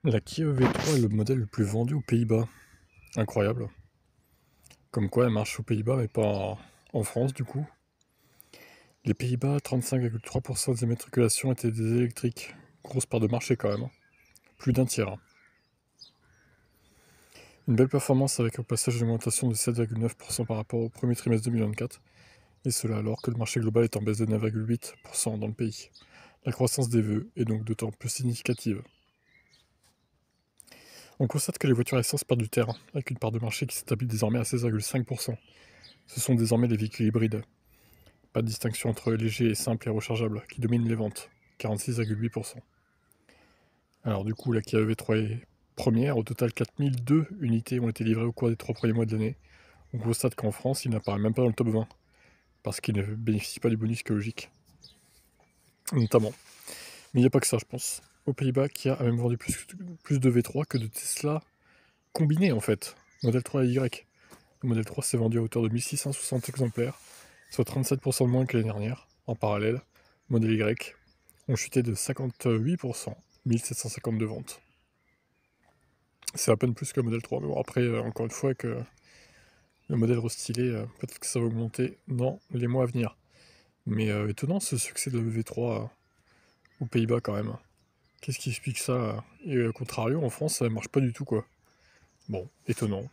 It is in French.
La Kia EV3 est le modèle le plus vendu aux Pays-Bas. Incroyable. Comme quoi elle marche aux Pays-Bas mais pas en France du coup. Les Pays-Bas, 35,3% des immatriculations étaient des électriques. Grosse part de marché quand même, hein. Plus d'un tiers, hein. Une belle performance avec au passage une augmentation de 7,9% par rapport au premier trimestre 2024. Et cela alors que le marché global est en baisse de 9,8% dans le pays. La croissance des vœux est donc d'autant plus significative. On constate que les voitures à essence perdent du terrain, avec une part de marché qui s'établit désormais à 16,5%. Ce sont désormais les véhicules hybrides. Pas de distinction entre léger et simple et rechargeable, qui dominent les ventes, 46,8%. Alors du coup, la Kia EV3 est première, au total 4002 unités ont été livrées au cours des 3 premiers mois de l'année. On constate qu'en France, il n'apparaît même pas dans le top 20, parce qu'il ne bénéficie pas du bonus écologique, notamment. Mais il n'y a pas que ça, je pense. Aux Pays-Bas, Kia a même vendu plus de V3 que de Tesla combinés, en fait. Model 3 et Y. Le Model 3 s'est vendu à hauteur de 1660 exemplaires, soit 37% de moins que l'année dernière. En parallèle, Model Y ont chuté de 58%, 1752 ventes. C'est à peine plus que le Model 3, mais bon, après, encore une fois, avec le modèle restylé, peut-être que ça va augmenter dans les mois à venir. Mais étonnant ce succès de V3 aux Pays-Bas quand même. Qu'est-ce qui explique ça? Et au contrario, en France, ça marche pas du tout, quoi. Bon, étonnant.